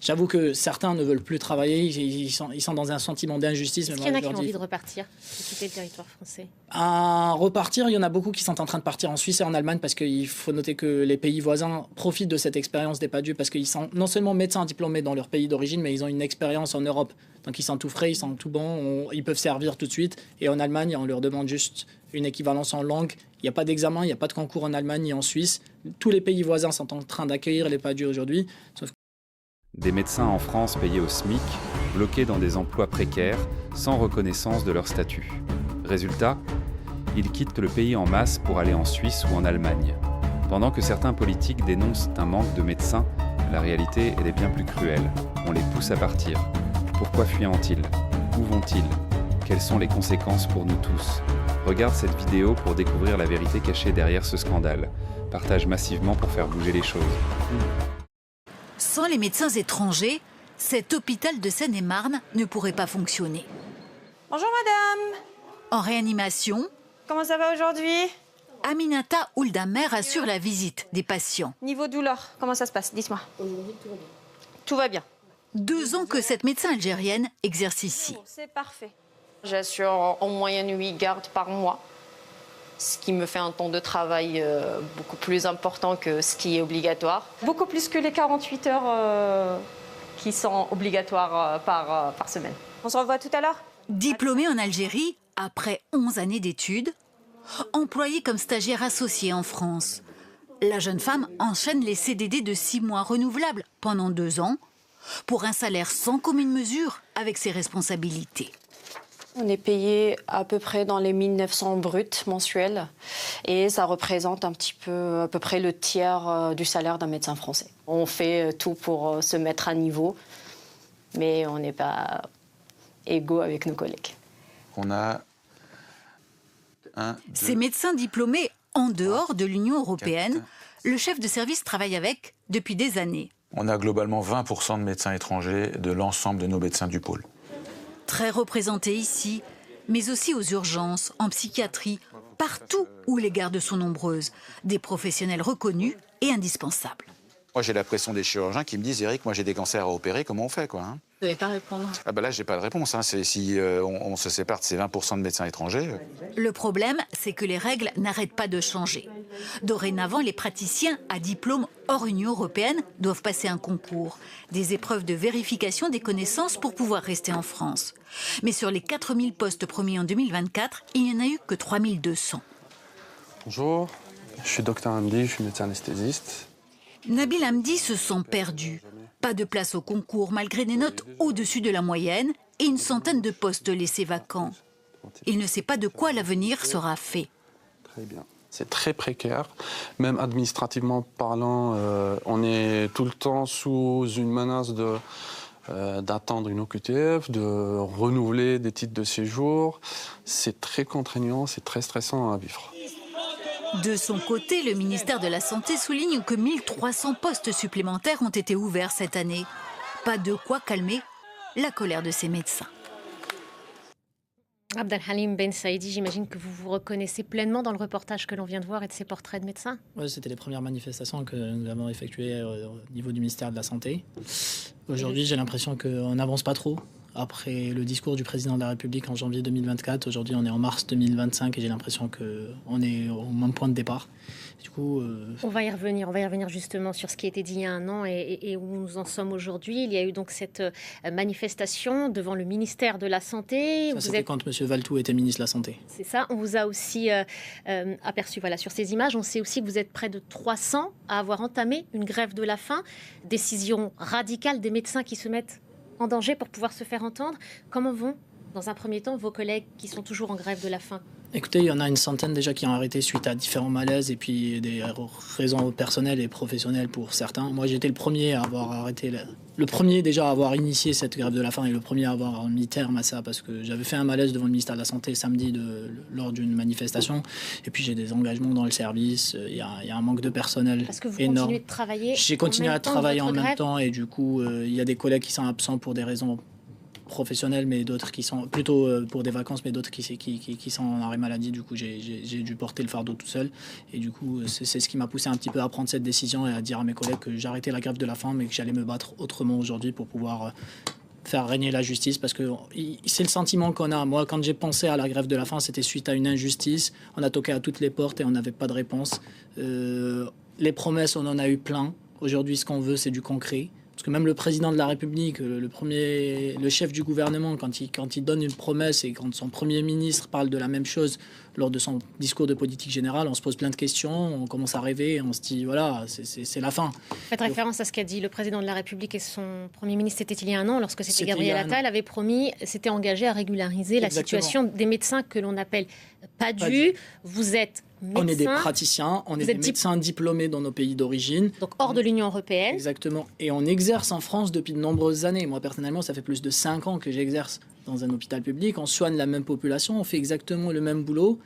J'avoue que certains ne veulent plus travailler, ils sont dans un sentiment d'injustice. Est-ce qu'il y en a qui ont envie de repartir, de quitter le territoire français? À repartir, il y en a beaucoup qui sont en train de partir en Suisse et en Allemagne parce qu'il faut noter que les pays voisins profitent de cette expérience des PADU parce qu'ils sont non seulement médecins diplômés dans leur pays d'origine, mais ils ont une expérience en Europe. Donc ils sont tout frais, ils sont tout bons, ils peuvent servir tout de suite. Et en Allemagne, on leur demande juste une équivalence en langue. Il n'y a pas d'examen, il n'y a pas de concours en Allemagne ni en Suisse. Tous les pays voisins sont en train d'accueillir les PADU aujourd'hui. Sauf Des médecins en France payés au SMIC, bloqués dans des emplois précaires, sans reconnaissance de leur statut. Résultat, ils quittent le pays en masse pour aller en Suisse ou en Allemagne. Pendant que certains politiques dénoncent un manque de médecins, la réalité elle est bien plus cruelle. On les pousse à partir. Pourquoi fuyant-ils? Où vont-ils? Quelles sont les conséquences pour nous tous? Regarde cette vidéo pour découvrir la vérité cachée derrière ce scandale. Partage massivement pour faire bouger les choses. Sans les médecins étrangers, cet hôpital de Seine-et-Marne ne pourrait pas fonctionner. Bonjour madame. En réanimation, Comment ça va aujourd'hui? Aminata Ouldamer assure la visite des patients. Niveau douleur, comment ça se passe? Dites-moi. Tout va bien. 2 ans que cette médecin algérienne exerce ici. C'est parfait. J'assure en moyenne 8 gardes par mois, ce qui me fait un temps de travail beaucoup plus important que ce qui est obligatoire. Beaucoup plus que les 48 heures qui sont obligatoires par semaine. On se revoit tout à l'heure? Diplômée en Algérie, après 11 années d'études, employée comme stagiaire associée en France, la jeune femme enchaîne les CDD de 6 mois renouvelables pendant 2 ans pour un salaire sans commune mesure avec ses responsabilités. On est payé à peu près dans les 1900 bruts mensuels et ça représente un petit peu, à peu près le tiers du salaire d'un médecin français. On fait tout pour se mettre à niveau, mais on n'est pas égaux avec nos collègues. On a Ces médecins diplômés en dehors de l'Union européenne, le chef de service travaille avec depuis des années. On a globalement 20% de médecins étrangers de l'ensemble de nos médecins du pôle. Très représentés ici, mais aussi aux urgences, en psychiatrie, partout où les gardes sont nombreuses. Des professionnels reconnus et indispensables. Moi, j'ai la pression des chirurgiens qui me disent « Eric, moi j'ai des cancers à opérer, comment on fait quoi, hein ?» Vous n'allez pas répondre. Ah ben là, j'ai pas de réponse. Hein. Si on se sépare de ces 20% de médecins étrangers... Le problème, c'est que les règles n'arrêtent pas de changer. Dorénavant, les praticiens à diplôme hors Union européenne doivent passer un concours, des épreuves de vérification des connaissances pour pouvoir rester en France. Mais sur les 4000 postes promis en 2024, il n'y en a eu que 3200. Bonjour, je suis docteur Hamdi, je suis médecin anesthésiste. Nabil Hamdi se sent perdu. Pas de place au concours malgré des notes au-dessus de la moyenne et une centaine de postes laissés vacants. Il ne sait pas de quoi l'avenir sera fait. Très bien. C'est très précaire, même administrativement parlant, on est tout le temps sous une menace d'attendre une OQTF, de renouveler des titres de séjour. C'est très contraignant, c'est très stressant à vivre. De son côté, le ministère de la Santé souligne que 1300 postes supplémentaires ont été ouverts cette année. Pas de quoi calmer la colère de ces médecins. Abdelhalim Ben Saïdi, j'imagine que vous vous reconnaissez pleinement dans le reportage que l'on vient de voir et de ces portraits de médecins. Oui, c'était les premières manifestations que nous avons effectuées au niveau du ministère de la Santé. Aujourd'hui, j'ai l'impression qu'on n'avance pas trop. Après le discours du président de la République en janvier 2024, aujourd'hui on est en mars 2025 et j'ai l'impression qu'on est au même point de départ. Du coup, on va y revenir justement sur ce qui a été dit il y a 1 an et où nous en sommes aujourd'hui. Il y a eu donc cette manifestation devant le ministère de la Santé. Ça, c'était quand M. Valtou était ministre de la Santé. C'est ça, on vous a aussi aperçu sur ces images. On sait aussi que vous êtes près de 300 à avoir entamé une grève de la faim. Décision radicale des médecins qui se mettent en danger pour pouvoir se faire entendre. Comment vont, dans un premier temps, vos collègues qui sont toujours en grève de la faim? Écoutez, il y en a une centaine déjà qui ont arrêté suite à différents malaises et puis des raisons personnelles et professionnelles pour certains. Moi, j'étais le premier à avoir arrêté, le premier déjà à avoir initié cette grève de la faim et le premier à avoir mis terme à ça parce que j'avais fait un malaise devant le ministère de la Santé samedi lors d'une manifestation. Et puis j'ai des engagements dans le service, il y a un manque de personnel Parce que vous énorme. continuez de travailler. J'ai continué à travailler en même temps et du coup, il y a des collègues qui sont absents pour des raisons professionnels, mais d'autres qui sont plutôt pour des vacances, mais d'autres qui sont en arrêt maladie. Du coup, j'ai dû porter le fardeau tout seul. Et du coup, c'est ce qui m'a poussé un petit peu à prendre cette décision et à dire à mes collègues que j'arrêtais la grève de la faim, mais que j'allais me battre autrement aujourd'hui pour pouvoir faire régner la justice, parce que c'est le sentiment qu'on a. Moi, quand j'ai pensé à la grève de la faim, c'était suite à une injustice. On a toqué à toutes les portes et on n'avait pas de réponse. Les promesses, on en a eu plein. Aujourd'hui, ce qu'on veut, c'est du concret. Parce que même le président de la République, le chef du gouvernement, quand il donne une promesse et quand son Premier ministre parle de la même chose lors de son discours de politique générale, on se pose plein de questions, on commence à rêver et on se dit, voilà, c'est la fin. Faites référence à ce qu'a dit le président de la République et son Premier ministre, c'était il y a un an, lorsque c'était Gabriel Attal, avait promis, s'était engagé à régulariser la situation des médecins que l'on appelle PADU. Vous êtes médecin. On est des praticiens, on est des médecins diplômés dans nos pays d'origine. Donc hors de l'Union européenne. Exactement. Et on exerce en France depuis de nombreuses années. Moi, personnellement, ça fait plus de 5 ans que j'exerce dans un hôpital public. On soigne la même population, on fait exactement le même boulot.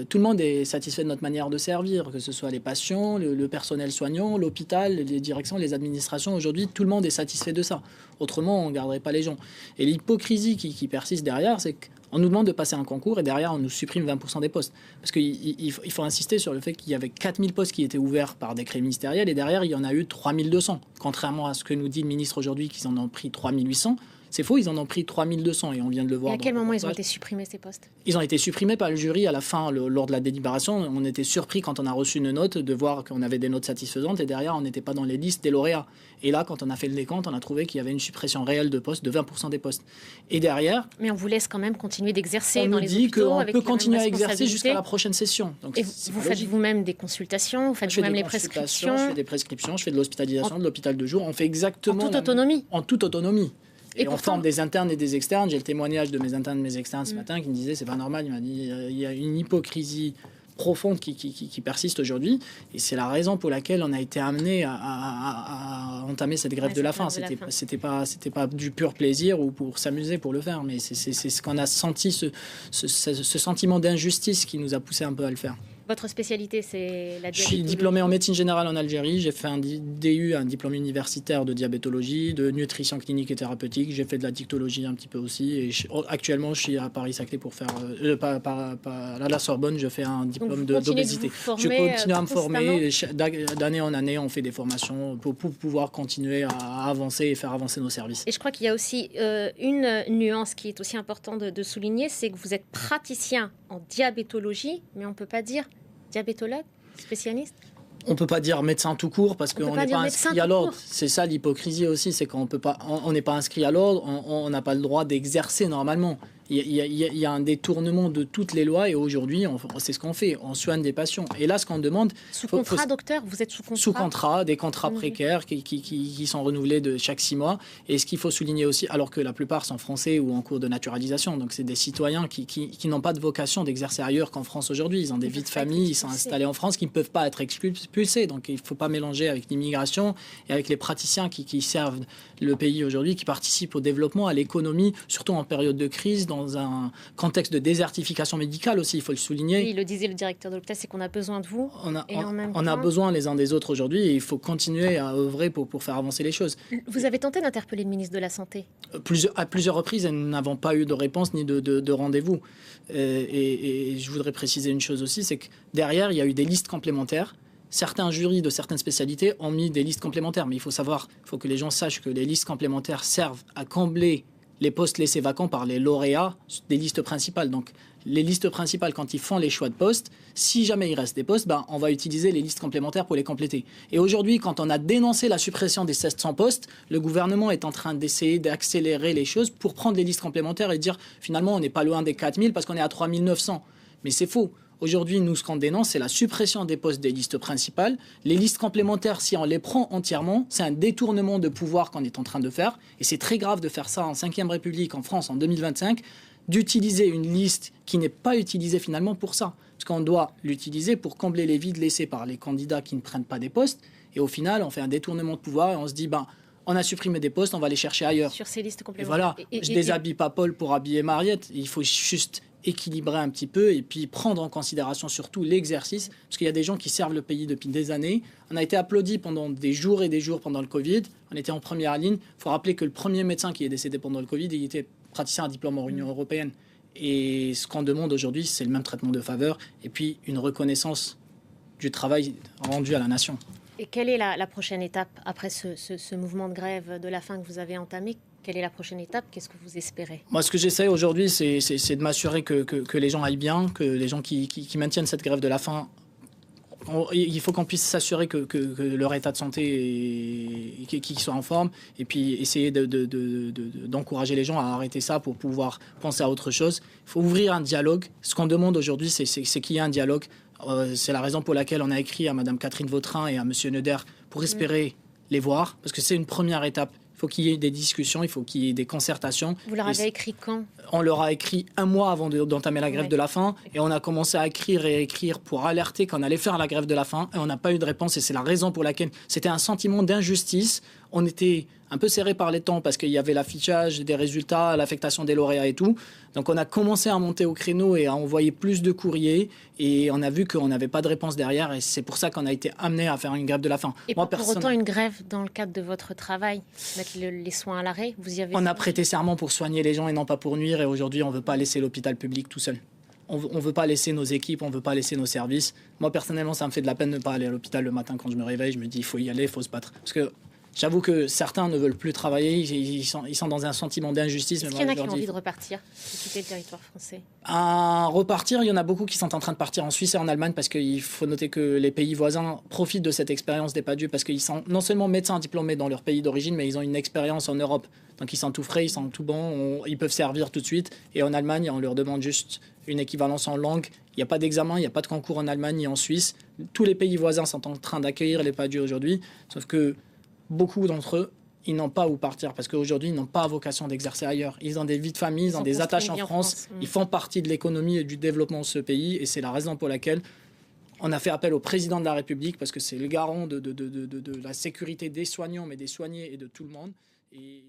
Tout le monde est satisfait de notre manière de servir, que ce soit les patients, le personnel soignant, l'hôpital, les directions, les administrations. Aujourd'hui, tout le monde est satisfait de ça. Autrement, on ne garderait pas les gens. Et l'hypocrisie qui persiste derrière, c'est qu'on nous demande de passer un concours et derrière, on nous supprime 20% des postes. Parce qu'il faut insister sur le fait qu'il y avait 4000 postes qui étaient ouverts par décret ministériel et derrière, il y en a eu 3200. Contrairement à ce que nous dit le ministre aujourd'hui, qu'ils en ont pris 3800. C'est faux, ils en ont pris 3200 et on vient de le voir. Et à quel moment ils ont été supprimés, ces postes ? Ils ont été supprimés par le jury à la fin, lors de la délibération. On était surpris quand on a reçu une note de voir qu'on avait des notes satisfaisantes et derrière, on n'était pas dans les listes des lauréats. Et là, quand on a fait le décompte, on a trouvé qu'il y avait une suppression réelle de postes de 20% des postes. Et derrière... Mais on vous laisse quand même continuer d'exercer dans les hôpitaux. On nous dit qu'on peut continuer à exercer exercer jusqu'à la prochaine session. Donc, et vous faites vous-même des consultations, vous faites vous-même les prescriptions. Je fais des prescriptions, je fais de l'hospitalisation, de l'hôpital de jour. On fait exactement... En toute autonomie. En toute autonomie. Et on pourtant, forme des internes et des externes. J'ai le témoignage de mes internes et mes externes ce matin qui me disaient c'est pas normal. Il m'a dit il y a une hypocrisie profonde qui persiste aujourd'hui. Et c'est la raison pour laquelle on a été amené à entamer cette grève de la faim. C'était pas du pur plaisir ou pour s'amuser pour le faire. Mais c'est ce qu'on a senti, ce sentiment d'injustice qui nous a poussé un peu à le faire. Votre spécialité, c'est la diabétologie. Je suis diplômé en médecine générale en Algérie. J'ai fait un DU, un diplôme universitaire de diabétologie, de nutrition clinique et thérapeutique. J'ai fait de la dictologie un petit peu aussi. Et actuellement, je suis à Paris-Saclay pour faire... à la Sorbonne, je fais un diplôme d'obésité. Je continue à me former. D'année en année, on fait des formations pour pouvoir continuer à avancer et faire avancer nos services. Et je crois qu'il y a aussi une nuance qui est aussi importante de souligner, c'est que vous êtes praticien en diabétologie, mais on ne peut pas dire diabétologue, spécialiste ? On ne peut pas dire médecin tout court parce qu'on n'est pas inscrit à l'ordre. C'est ça l'hypocrisie aussi, c'est qu'on n'est pas inscrit à l'ordre, on n'a pas le droit d'exercer normalement. Il y a un détournement de toutes les lois et aujourd'hui, c'est ce qu'on fait. On soigne des patients. Et là, ce qu'on demande... Sous contrat, docteur ? Vous êtes sous contrat ? Sous contrat, des contrats précaires qui sont renouvelés de chaque 6 mois. Et ce qu'il faut souligner aussi, alors que la plupart sont français ou en cours de naturalisation, donc c'est des citoyens qui n'ont pas de vocation d'exercer ailleurs qu'en France aujourd'hui. Ils ont des vies de famille, ils sont installés en France, qui ne peuvent pas être expulsés. Donc il ne faut pas mélanger avec l'immigration et avec les praticiens qui servent le pays aujourd'hui, qui participent au développement, à l'économie, surtout en période de crise, dans un contexte de désertification médicale aussi, il faut le souligner. Oui, le disait le directeur de l'hôpital, c'est qu'on a besoin de vous. On a besoin les uns des autres aujourd'hui et il faut continuer à œuvrer pour faire avancer les choses. Vous avez tenté d'interpeller le ministre de la Santé ? À plusieurs reprises, et nous n'avons pas eu de réponse ni de rendez-vous. Et je voudrais préciser une chose aussi, c'est que derrière, il y a eu des listes complémentaires. Certains jurys de certaines spécialités ont mis des listes complémentaires, mais il faut que les gens sachent que les listes complémentaires servent à combler les postes laissés vacants par les lauréats des listes principales. Donc, les listes principales, quand ils font les choix de postes, si jamais il reste des postes, on va utiliser les listes complémentaires pour les compléter. Et aujourd'hui, quand on a dénoncé la suppression des 700 postes, le gouvernement est en train d'essayer d'accélérer les choses pour prendre les listes complémentaires et dire finalement, on n'est pas loin des 4000 parce qu'on est à 3900. Mais c'est faux. Aujourd'hui, nous, ce qu'on dénonce, c'est la suppression des postes des listes principales. Les listes complémentaires, si on les prend entièrement, c'est un détournement de pouvoir qu'on est en train de faire. Et c'est très grave de faire ça en 5e République, en France, en 2025, d'utiliser une liste qui n'est pas utilisée finalement pour ça. Parce qu'on doit l'utiliser pour combler les vides laissés par les candidats qui ne prennent pas des postes. Et au final, on fait un détournement de pouvoir et on se dit, on a supprimé des postes, on va les chercher ailleurs. Sur ces listes complémentaires. Et voilà, je déshabille pas Paul pour habiller Mariette. Il faut juste équilibrer un petit peu et puis prendre en considération surtout l'exercice, parce qu'il y a des gens qui servent le pays depuis des années. On a été applaudis pendant des jours et des jours pendant le Covid. On était en première ligne. Il faut rappeler que le premier médecin qui est décédé pendant le Covid, il était praticiens à diplôme hors Union européenne. Et ce qu'on demande aujourd'hui, c'est le même traitement de faveur et puis une reconnaissance du travail rendu à la nation. Et quelle est la prochaine étape après ce mouvement de grève de la faim que vous avez entamé? Quelle est la prochaine étape? Qu'est-ce que vous espérez? Moi, ce que j'essaie aujourd'hui, c'est de m'assurer que les gens aillent bien, que les gens qui maintiennent cette grève de la faim, il faut qu'on puisse s'assurer que leur état de santé qu'ils soient en forme, et puis essayer d'encourager les gens à arrêter ça pour pouvoir penser à autre chose. Il faut ouvrir un dialogue. Ce qu'on demande aujourd'hui, c'est qu'il y ait un dialogue. C'est la raison pour laquelle on a écrit à Mme Catherine Vautrin et à M. Neuder pour espérer les voir, parce que c'est une première étape. Il faut qu'il y ait des discussions, il faut qu'il y ait des concertations. Vous leur avez écrit quand? On leur a écrit un mois avant d'entamer la grève de la faim, et on a commencé à écrire et écrire pour alerter qu'on allait faire la grève de la faim, et on n'a pas eu de réponse, et c'est la raison pour laquelle c'était un sentiment d'injustice. On était un peu serré par les temps parce qu'il y avait l'affichage des résultats, l'affectation des lauréats et tout. Donc on a commencé à monter au créneau et à envoyer plus de courriers, et on a vu qu'on n'avait pas de réponse derrière, et c'est pour ça qu'on a été amené à faire une grève de la faim. Et pour autant une grève dans le cadre de votre travail, mettre les soins à l'arrêt, vous y avez... On a prêté serment pour soigner les gens et non pas pour nuire, et aujourd'hui on ne veut pas laisser l'hôpital public tout seul. On ne veut pas laisser nos équipes, on ne veut pas laisser nos services. Moi personnellement, ça me fait de la peine de ne pas aller à l'hôpital le matin quand je me réveille. Je me dis il faut y aller, il faut se battre. Parce que j'avoue que certains ne veulent plus travailler, ils sont dans un sentiment d'injustice. Est-ce qu'il y en a qui ont envie de repartir, de quitter le territoire français? À repartir, il y en a beaucoup qui sont en train de partir en Suisse et en Allemagne, parce qu'il faut noter que les pays voisins profitent de cette expérience des PADU, parce qu'ils sont non seulement médecins diplômés dans leur pays d'origine, mais ils ont une expérience en Europe. Donc ils sont tout frais, ils sont tout bons, ils peuvent servir tout de suite. Et en Allemagne, on leur demande juste une équivalence en langue. Il n'y a pas d'examen, il n'y a pas de concours en Allemagne ni en Suisse. Tous les pays voisins sont en train d'accueillir les PADU aujourd'hui, sauf que beaucoup d'entre eux, ils n'ont pas où partir, parce qu'aujourd'hui, ils n'ont pas vocation d'exercer ailleurs. Ils ont des vies de famille, ils ont des attaches en France. Ils font partie de l'économie et du développement de ce pays, et c'est la raison pour laquelle on a fait appel au président de la République, parce que c'est le garant de la sécurité des soignants, mais des soignés et de tout le monde. Et